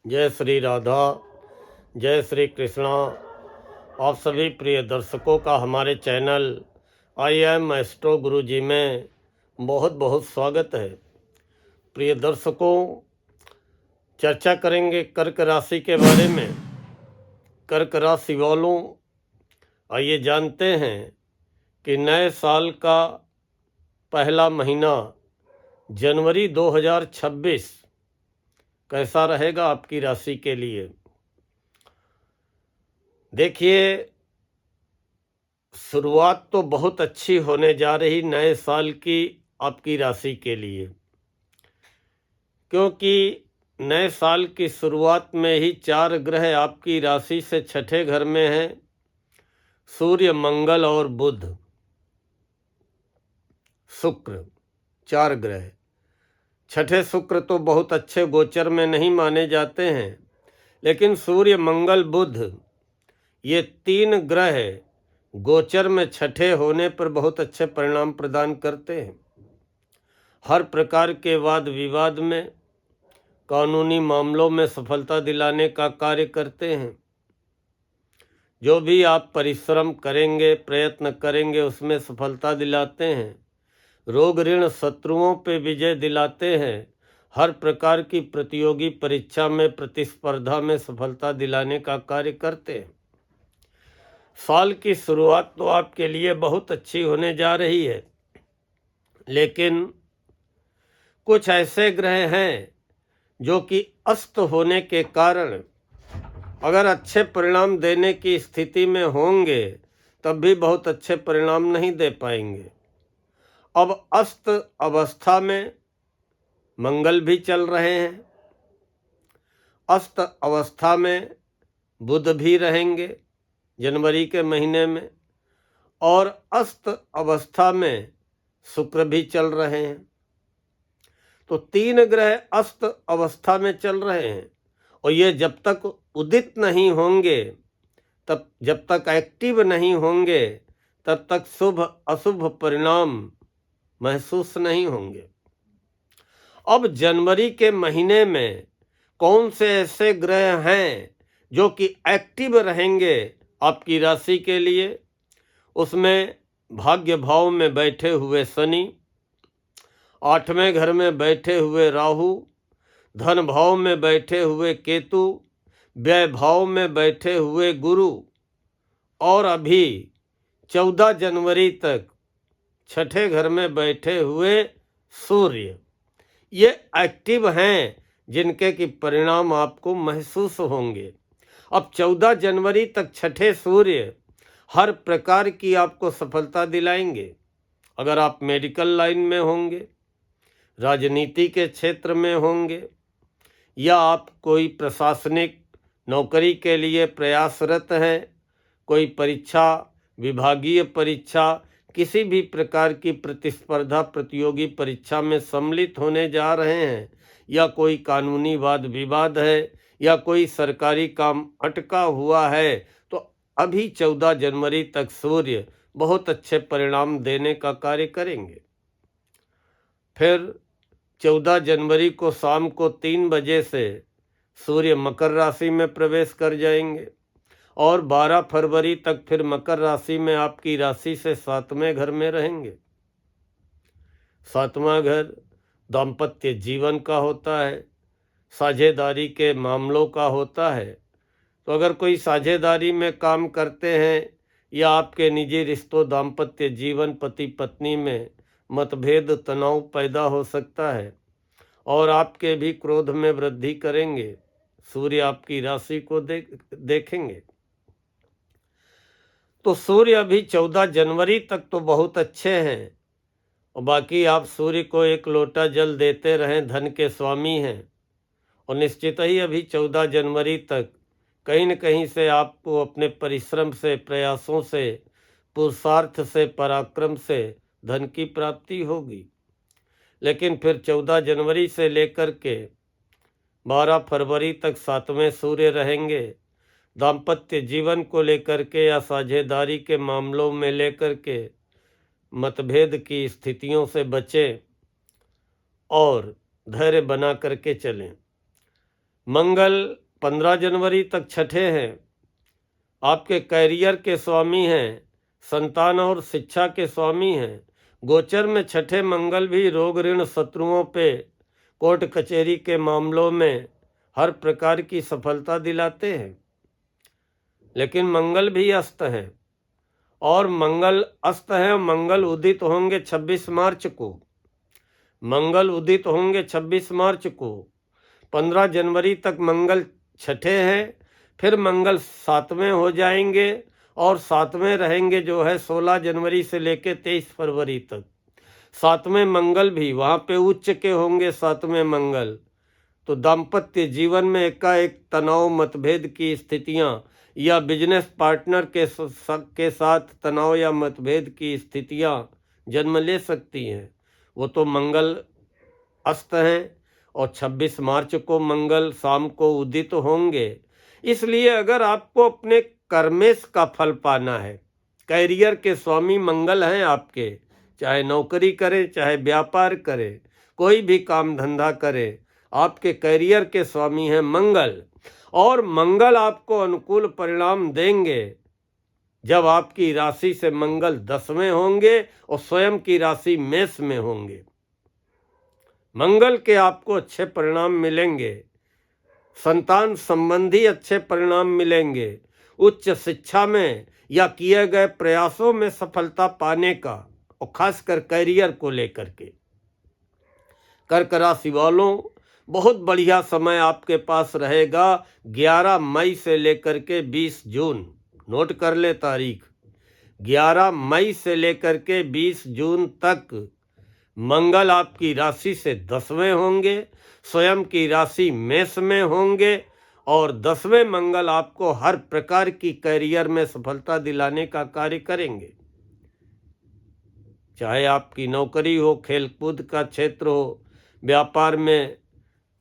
जय श्री राधा, जय श्री कृष्णा। आप सभी प्रिय दर्शकों का हमारे चैनल आई एम एस्ट्रो गुरु जी में बहुत बहुत स्वागत है। प्रिय दर्शकों, चर्चा करेंगे कर्क राशि के बारे में। कर्क राशि वालों, आइए जानते हैं कि नए साल का पहला महीना जनवरी 2026 कैसा रहेगा आपकी राशि के लिए। देखिए, शुरुआत तो बहुत अच्छी होने जा रही नए साल की आपकी राशि के लिए, क्योंकि नए साल की शुरुआत में ही 4 ग्रह आपकी राशि से छठे घर में हैं, सूर्य, मंगल और बुध, शुक्र। 4 ग्रह। छठे शुक्र तो बहुत अच्छे गोचर में नहीं माने जाते हैं, लेकिन सूर्य, मंगल, बुध ये 3 ग्रह गोचर में छठे होने पर बहुत अच्छे परिणाम प्रदान करते हैं। हर प्रकार के वाद विवाद में, कानूनी मामलों में सफलता दिलाने का कार्य करते हैं। जो भी आप परिश्रम करेंगे, प्रयत्न करेंगे, उसमें सफलता दिलाते हैं। रोग ऋण शत्रुओं पे विजय दिलाते हैं। हर प्रकार की प्रतियोगी परीक्षा में, प्रतिस्पर्धा में सफलता दिलाने का कार्य करते हैं। साल की शुरुआत तो आपके लिए बहुत अच्छी होने जा रही है, लेकिन कुछ ऐसे ग्रह हैं जो कि अस्त होने के कारण अगर अच्छे परिणाम देने की स्थिति में होंगे तब भी बहुत अच्छे परिणाम नहीं दे पाएंगे। अब अस्त अवस्था में मंगल भी चल रहे हैं, अस्त अवस्था में बुध भी रहेंगे जनवरी के महीने में, और अस्त अवस्था में शुक्र भी चल रहे हैं। तो 3 ग्रह अस्त अवस्था में चल रहे हैं, और ये जब तक उदित नहीं होंगे, तब जब तक एक्टिव नहीं होंगे, तब तक शुभ अशुभ परिणाम महसूस नहीं होंगे। अब जनवरी के महीने में कौन से ऐसे ग्रह हैं जो कि एक्टिव रहेंगे आपकी राशि के लिए? उसमें भाग्य भाव में बैठे हुए शनि, 8वें घर में बैठे हुए राहु, धन भाव में बैठे हुए केतु, व्यय भाव में बैठे हुए गुरु, और अभी 14 जनवरी तक छठे घर में बैठे हुए सूर्य। ये एक्टिव हैं, जिनके कि परिणाम आपको महसूस होंगे। अब 14 जनवरी तक छठे सूर्य हर प्रकार की आपको सफलता दिलाएंगे। अगर आप मेडिकल लाइन में होंगे, राजनीति के क्षेत्र में होंगे, या आप कोई प्रशासनिक नौकरी के लिए प्रयासरत हैं, कोई परीक्षा, विभागीय परीक्षा, किसी भी प्रकार की प्रतिस्पर्धा प्रतियोगी परीक्षा में सम्मिलित होने जा रहे हैं, या कोई कानूनी वाद विवाद है, या कोई सरकारी काम अटका हुआ है, तो अभी 14 जनवरी तक सूर्य बहुत अच्छे परिणाम देने का कार्य करेंगे। फिर 14 जनवरी को शाम को 3 बजे से सूर्य मकर राशि में प्रवेश कर जाएंगे, और 12 फरवरी तक फिर मकर राशि में आपकी राशि से 7वें घर में रहेंगे। 7वां घर दाम्पत्य जीवन का होता है, साझेदारी के मामलों का होता है। तो अगर कोई साझेदारी में काम करते हैं, या आपके निजी रिश्तों, दाम्पत्य जीवन, पति पत्नी में मतभेद, तनाव पैदा हो सकता है, और आपके भी क्रोध में वृद्धि करेंगे। सूर्य आपकी राशि को देखेंगे। तो सूर्य अभी 14 जनवरी तक तो बहुत अच्छे हैं, और बाकी आप सूर्य को 1 लोटा जल देते रहें, धन के स्वामी हैं, और निश्चित ही अभी 14 जनवरी तक कहीं न कहीं से आपको अपने परिश्रम से, प्रयासों से, पुरुषार्थ से, पराक्रम से धन की प्राप्ति होगी। लेकिन फिर 14 जनवरी से लेकर के 12 फरवरी तक 7वें सूर्य रहेंगे। दाम्पत्य जीवन को लेकर के या साझेदारी के मामलों में लेकर के मतभेद की स्थितियों से बचें और धैर्य बना करके चलें। मंगल 15 जनवरी तक छठे हैं, आपके कैरियर के स्वामी हैं, संतान और शिक्षा के स्वामी हैं। गोचर में छठे मंगल भी रोग ऋण शत्रुओं पे, कोर्ट कचहरी के मामलों में हर प्रकार की सफलता दिलाते हैं। लेकिन मंगल भी अस्त है, और मंगल अस्त है, मंगल उदित होंगे 26 मार्च को। मंगल उदित होंगे 26 मार्च को। 15 जनवरी तक मंगल छठे हैं, फिर मंगल 7वें हो जाएंगे, और 7वें रहेंगे जो है 16 जनवरी से लेकर 23 फरवरी तक। 7वें मंगल भी वहाँ पे उच्च के होंगे 7वें मंगल। तो दाम्पत्य जीवन में एकाएक तनाव, मतभेद की स्थितियाँ, या बिजनेस पार्टनर के साथ तनाव या मतभेद की स्थितियाँ जन्म ले सकती हैं। वो तो मंगल अस्त हैं, और 26 मार्च को मंगल शाम को उदित होंगे। इसलिए अगर आपको अपने कर्मेश का फल पाना है, कैरियर के स्वामी मंगल हैं आपके, चाहे नौकरी करें चाहे व्यापार करें, कोई भी काम धंधा करें, आपके कैरियर के स्वामी हैं मंगल। और मंगल आपको अनुकूल परिणाम देंगे जब आपकी राशि से मंगल 10वें होंगे और स्वयं की राशि मेष में होंगे। मंगल के आपको अच्छे परिणाम मिलेंगे, संतान संबंधी अच्छे परिणाम मिलेंगे, उच्च शिक्षा में या किए गए प्रयासों में सफलता पाने का, और खासकर कैरियर को लेकर के। कर्क राशि वालों, बहुत बढ़िया समय आपके पास रहेगा 11 मई से लेकर के 20 जून। नोट कर ले तारीख, 11 मई से लेकर के 20 जून तक मंगल आपकी राशि से 10वें होंगे, स्वयं की राशि मेष में होंगे, और 10वें मंगल आपको हर प्रकार की कैरियर में सफलता दिलाने का कार्य करेंगे। चाहे आपकी नौकरी हो, खेलकूद का क्षेत्र हो, व्यापार में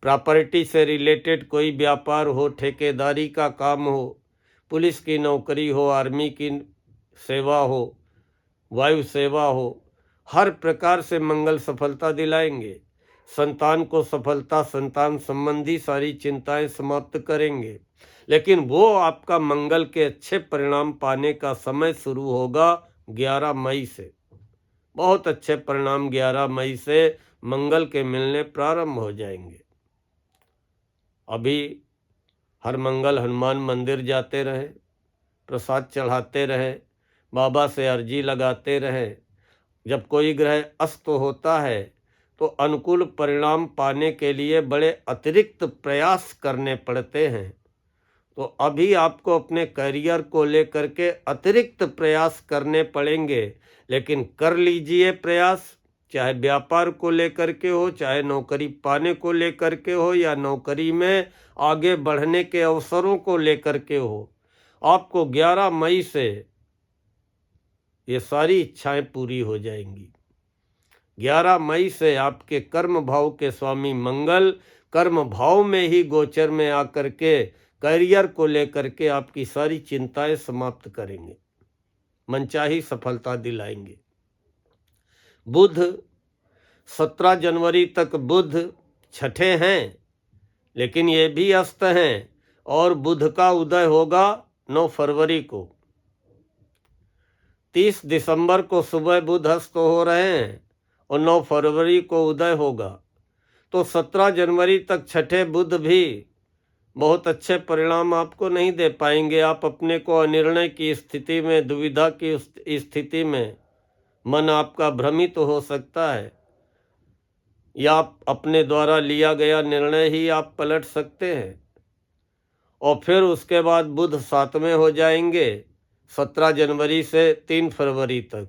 प्रॉपर्टी से रिलेटेड कोई व्यापार हो, ठेकेदारी का काम हो, पुलिस की नौकरी हो, आर्मी की सेवा हो, वायु सेवा हो, हर प्रकार से मंगल सफलता दिलाएंगे। संतान को सफलता, संतान संबंधी सारी चिंताएं समाप्त करेंगे। लेकिन वो आपका मंगल के अच्छे परिणाम पाने का समय शुरू होगा 11 मई से। बहुत अच्छे परिणाम 11 मई से मंगल के मिलने प्रारंभ हो जाएंगे। अभी हर मंगल हनुमान मंदिर जाते रहे, प्रसाद चढ़ाते रहे, बाबा से अर्जी लगाते रहे। जब कोई ग्रह अस्त होता है तो अनुकूल परिणाम पाने के लिए बड़े अतिरिक्त प्रयास करने पड़ते हैं। तो अभी आपको अपने करियर को लेकर के अतिरिक्त प्रयास करने पड़ेंगे, लेकिन कर लीजिए प्रयास। चाहे व्यापार को लेकर के हो, चाहे नौकरी पाने को लेकर के हो, या नौकरी में आगे बढ़ने के अवसरों को लेकर के हो, आपको 11 मई से ये सारी इच्छाएं पूरी हो जाएंगी। 11 मई से आपके कर्म भाव के स्वामी मंगल कर्म भाव में ही गोचर में आकर के करियर को लेकर के आपकी सारी चिंताएं समाप्त करेंगे, मनचाही सफलता दिलाएंगे। बुध 17 जनवरी तक बुध छठे हैं, लेकिन ये भी अस्त हैं, और बुध का उदय होगा 9 फरवरी को। 30 दिसंबर को सुबह बुध अस्त हो रहे हैं और 9 फरवरी को उदय होगा। तो 17 जनवरी तक छठे बुध भी बहुत अच्छे परिणाम आपको नहीं दे पाएंगे। आप अपने को अनिर्णय की स्थिति में, दुविधा की स्थिति में मन आपका भ्रमित हो सकता है, या आप अपने द्वारा लिया गया निर्णय ही आप पलट सकते हैं। और फिर उसके बाद बुध 7वें हो जाएंगे 17 जनवरी से 3 फरवरी तक।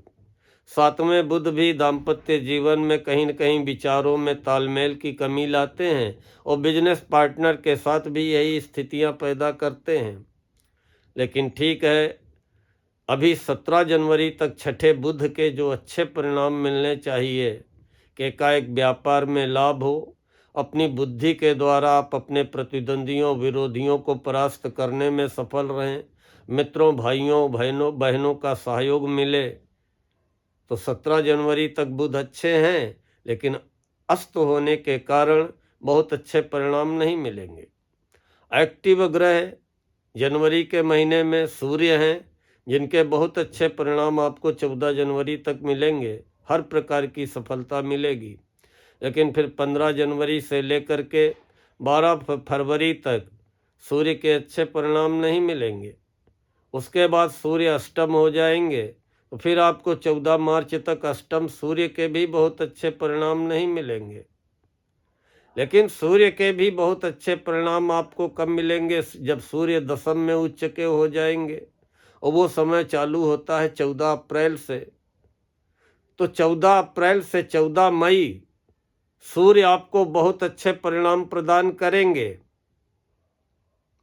7वें बुध भी दाम्पत्य जीवन में कहीं न कहीं विचारों में तालमेल की कमी लाते हैं, और बिजनेस पार्टनर के साथ भी यही स्थितियां पैदा करते हैं। लेकिन ठीक है, अभी 17 जनवरी तक छठे बुध के जो अच्छे परिणाम मिलने चाहिए कि एकाएक व्यापार में लाभ हो, अपनी बुद्धि के द्वारा आप अपने प्रतिद्वंदियों, विरोधियों को परास्त करने में सफल रहें, मित्रों, भाइयों, बहनों का सहयोग मिले। तो 17 जनवरी तक बुध अच्छे हैं, लेकिन अस्त होने के कारण बहुत अच्छे परिणाम नहीं मिलेंगे। एक्टिव ग्रह जनवरी के महीने में सूर्य हैं, जिनके बहुत अच्छे परिणाम आपको 14 जनवरी तक मिलेंगे, हर प्रकार की सफलता मिलेगी। लेकिन फिर 15 जनवरी से लेकर के 12 फरवरी तक सूर्य के अच्छे परिणाम नहीं मिलेंगे। उसके बाद सूर्य अष्टम हो जाएंगे, तो फिर आपको 14 मार्च तक अष्टम सूर्य के भी बहुत अच्छे परिणाम नहीं मिलेंगे। लेकिन सूर्य के भी बहुत अच्छे परिणाम आपको कब मिलेंगे? जब सूर्य दशम में उच्च के हो जाएंगे, और वो समय चालू होता है 14 अप्रैल से। तो 14 अप्रैल से 14 मई सूर्य आपको बहुत अच्छे परिणाम प्रदान करेंगे।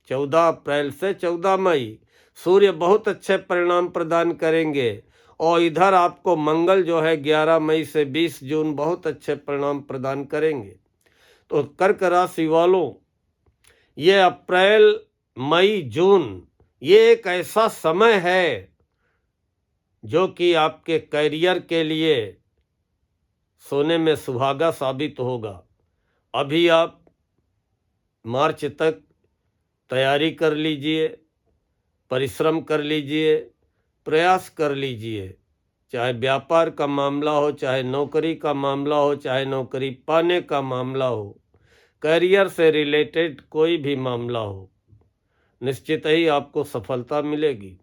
14 अप्रैल से 14 मई सूर्य बहुत अच्छे परिणाम प्रदान करेंगे। और इधर आपको मंगल जो है 11 मई से 20 जून बहुत अच्छे परिणाम प्रदान करेंगे। तो कर्क राशि वालों, ये अप्रैल मई जून ये एक ऐसा समय है जो कि आपके करियर के लिए सोने में सुहागा साबित होगा। अभी आप मार्च तक तैयारी कर लीजिए, परिश्रम कर लीजिए, प्रयास कर लीजिए, चाहे व्यापार का मामला हो, चाहे नौकरी का मामला हो, चाहे नौकरी पाने का मामला हो, करियर से रिलेटेड कोई भी मामला हो, निश्चित ही आपको सफलता मिलेगी।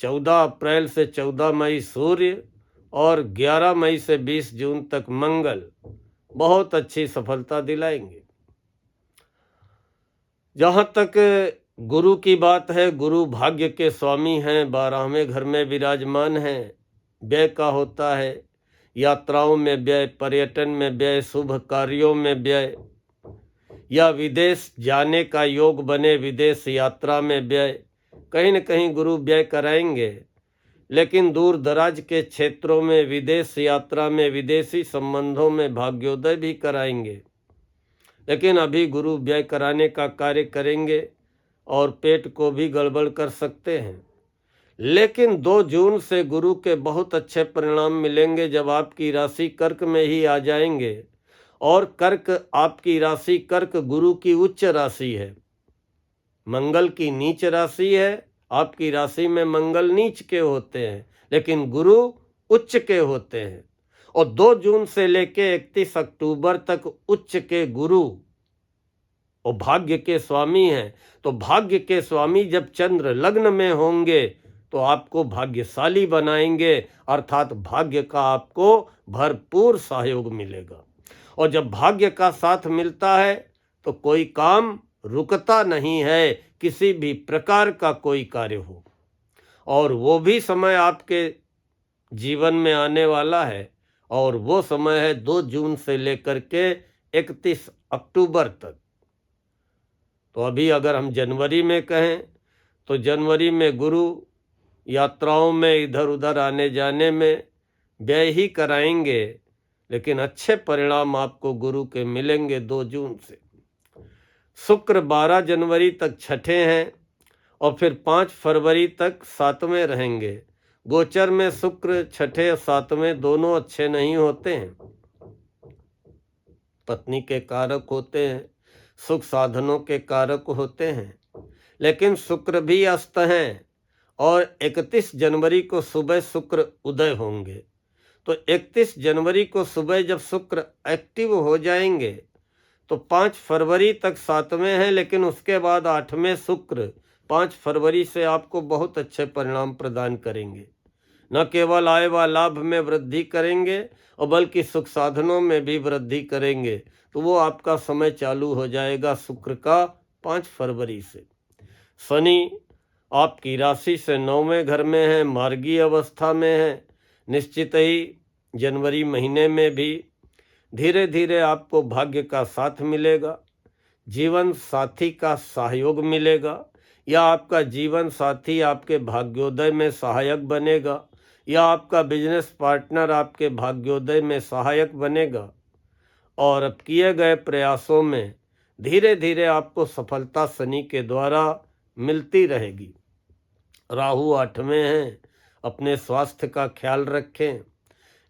14 अप्रैल से 14 मई सूर्य और 11 मई से 20 जून तक मंगल बहुत अच्छी सफलता दिलाएंगे। जहाँ तक गुरु की बात है, गुरु भाग्य के स्वामी हैं, 12वें घर में विराजमान हैं, व्यय का होता है, यात्राओं में व्यय, पर्यटन में व्यय, शुभ कार्यों में व्यय, या विदेश जाने का योग बने, विदेश यात्रा में व्यय, कहीं न कहीं गुरु व्यय कराएंगे। लेकिन दूर दराज के क्षेत्रों में विदेश यात्रा में, विदेशी संबंधों में भाग्योदय भी कराएंगे। लेकिन अभी गुरु व्यय कराने का कार्य करेंगे और पेट को भी गड़बड़ कर सकते हैं। लेकिन 2 जून से गुरु के बहुत अच्छे परिणाम मिलेंगे, जब आपकी राशि कर्क में ही आ जाएंगे। और कर्क, आपकी राशि कर्क गुरु की उच्च राशि है, मंगल की नीच राशि है। आपकी राशि में मंगल नीच के होते हैं, लेकिन गुरु उच्च के होते हैं। और 2 जून से लेके 31 अक्टूबर तक उच्च के गुरु और भाग्य के स्वामी हैं। तो भाग्य के स्वामी जब चंद्र लग्न में होंगे तो आपको भाग्यशाली बनाएंगे, अर्थात भाग्य का आपको भरपूर सहयोग मिलेगा। और जब भाग्य का साथ मिलता है तो कोई काम रुकता नहीं है, किसी भी प्रकार का कोई कार्य हो। और वो भी समय आपके जीवन में आने वाला है, और वो समय है 2 जून से लेकर के 31 अक्टूबर तक। तो अभी अगर हम जनवरी में कहें तो जनवरी में गुरु यात्राओं में, इधर उधर आने जाने में व्यय ही कराएंगे, लेकिन अच्छे परिणाम आपको गुरु के मिलेंगे 2 जून से। शुक्र 12 जनवरी तक छठे हैं और फिर 5 फरवरी तक 7वें रहेंगे। गोचर में शुक्र छठे और 7वें दोनों अच्छे नहीं होते हैं, पत्नी के कारक होते हैं, सुख साधनों के कारक होते हैं। लेकिन शुक्र भी अस्त हैं और 31 जनवरी को सुबह शुक्र उदय होंगे। तो 31 जनवरी को सुबह जब शुक्र एक्टिव हो जाएंगे तो 5 फरवरी तक 7वें हैं, लेकिन उसके बाद 8वें शुक्र 5 फरवरी से आपको बहुत अच्छे परिणाम प्रदान करेंगे। न केवल आय व लाभ में वृद्धि करेंगे और बल्कि सुख साधनों में भी वृद्धि करेंगे। तो वो आपका समय चालू हो जाएगा शुक्र का 5 फरवरी से। शनि आपकी राशि से 9वें घर में है, मार्गी अवस्था में है। निश्चित ही जनवरी महीने में भी धीरे धीरे आपको भाग्य का साथ मिलेगा, जीवन साथी का सहयोग मिलेगा, या आपका जीवन साथी आपके भाग्योदय में सहायक बनेगा, या आपका बिजनेस पार्टनर आपके भाग्योदय में सहायक बनेगा। और अब किए गए प्रयासों में धीरे धीरे आपको सफलता शनि के द्वारा मिलती रहेगी। राहु 8वें हैं, अपने स्वास्थ्य का ख्याल रखें।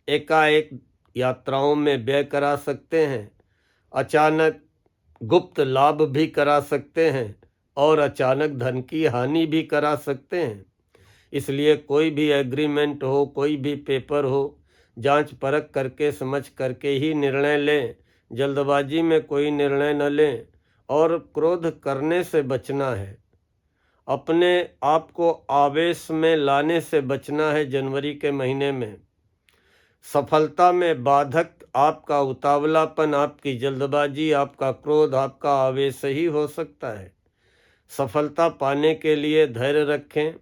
एकाएक यात्राओं में व्यय करा सकते हैं, अचानक गुप्त लाभ भी करा सकते हैं और अचानक धन की हानि भी करा सकते हैं। इसलिए कोई भी एग्रीमेंट हो, कोई भी पेपर हो, जांच परख करके समझ करके ही निर्णय लें। जल्दबाजी में कोई निर्णय न लें और क्रोध करने से बचना है। अपने आप को आवेश में लाने से बचना है। जनवरी के महीने में सफलता में बाधक आपका उतावलापन, आपकी जल्दबाजी, आपका क्रोध, आपका आवेश ही हो सकता है। सफलता पाने के लिए धैर्य रखें,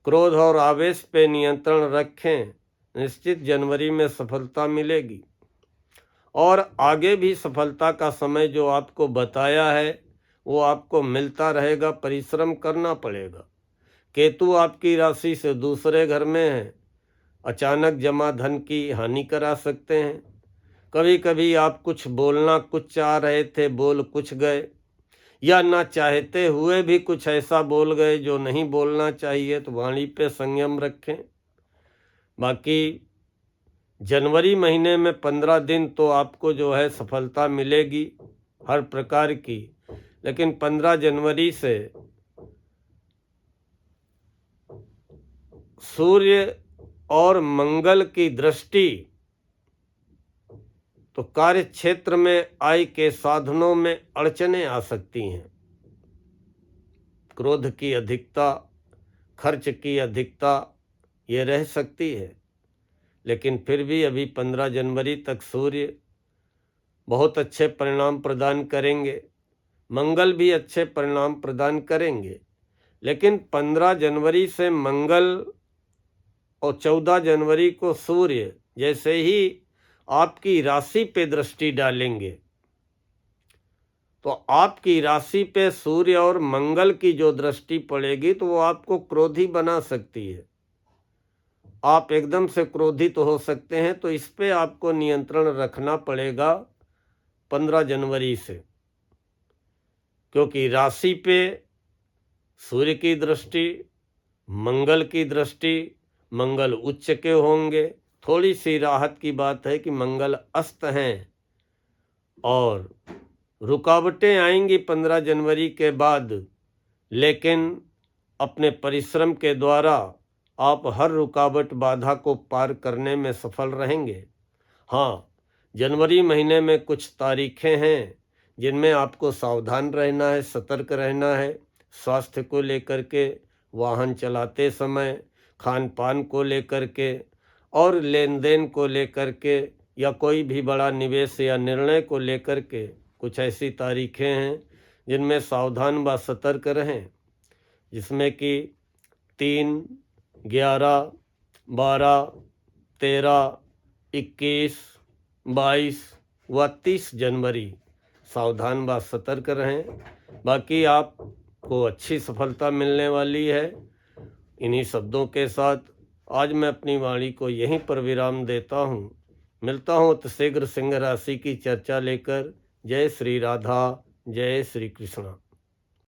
क्रोध और आवेश पे नियंत्रण रखें। निश्चित जनवरी में सफलता मिलेगी और आगे भी सफलता का समय जो आपको बताया है वो आपको मिलता रहेगा। परिश्रम करना पड़ेगा। केतु आपकी राशि से दूसरे घर में है, अचानक जमा धन की हानि करा सकते हैं। कभी कभी आप कुछ चाह रहे थे, बोल कुछ गए, या ना चाहते हुए भी कुछ ऐसा बोल गए जो नहीं बोलना चाहिए, तो वाणी पे संयम रखें। बाकी जनवरी महीने में 15 दिन तो आपको जो है सफलता मिलेगी हर प्रकार की, लेकिन 15 जनवरी से सूर्य और मंगल की दृष्टि तो कार्य क्षेत्र में आय के साधनों में अड़चने आ सकती हैं। क्रोध की अधिकता, खर्च की अधिकता ये रह सकती है, लेकिन फिर भी अभी 15 जनवरी तक सूर्य बहुत अच्छे परिणाम प्रदान करेंगे, मंगल भी अच्छे परिणाम प्रदान करेंगे। लेकिन 15 जनवरी से मंगल और 14 जनवरी को सूर्य जैसे ही आपकी राशि पे दृष्टि डालेंगे तो आपकी राशि पे सूर्य और मंगल की जो दृष्टि पड़ेगी तो वो आपको क्रोधी बना सकती है। आप एकदम से क्रोधित हो सकते हैं, तो इस पे आपको नियंत्रण रखना पड़ेगा 15 जनवरी से, क्योंकि राशि पे सूर्य की दृष्टि, मंगल की दृष्टि, मंगल उच्च के होंगे। थोड़ी सी राहत की बात है कि मंगल अस्त हैं और रुकावटें आएंगी 15 जनवरी के बाद, लेकिन अपने परिश्रम के द्वारा आप हर रुकावट बाधा को पार करने में सफल रहेंगे। हाँ, जनवरी महीने में कुछ तारीखें हैं जिनमें आपको सावधान रहना है, सतर्क रहना है। स्वास्थ्य को लेकर के, वाहन चलाते समय, खान पान को लेकर के और लेन देन को लेकर के, या कोई भी बड़ा निवेश या निर्णय को लेकर के कुछ ऐसी तारीखें हैं जिनमें सावधान व सतर्क रहें, जिसमें कि 3, 11, 12, 13, 21, 22 व 30 जनवरी सावधान व सतर्क रहें। बाकी आपको अच्छी सफलता मिलने वाली है। इन्हीं शब्दों के साथ आज मैं अपनी वाणी को यहीं पर विराम देता हूँ। मिलता हूँ अतिशीघ्र सिंह राशि की चर्चा लेकर। जय श्री राधा, जय श्री कृष्णा।